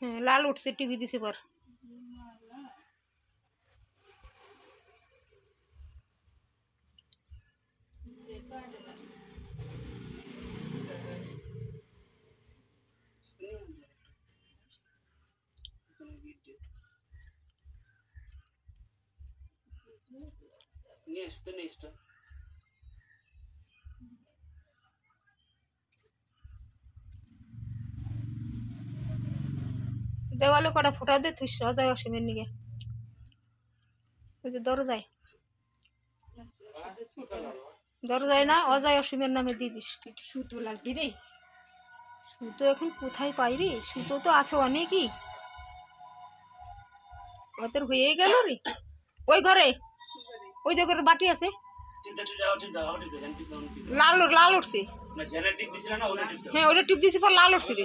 হ্যাঁ লাল উঠছে টিভি দিছে পর দেওয়ালে কটা ফোটা দিয়ে থুস অজয় অসীমের নিকে ওই যে দরজায় না অজয় অসীমের নামে দিয়ে দিস সুতো লাগবে রে সুতো এখন কোথায় পাই রে সুতো তো আছে অনেকই ওদের হয়ে গেল রে ওই ঘরে ওই যে ঘরে বাটি আছে লাল লাল উঠছে হ্যাঁ ওটা টিপ দিছি পর লাল উঠছে রে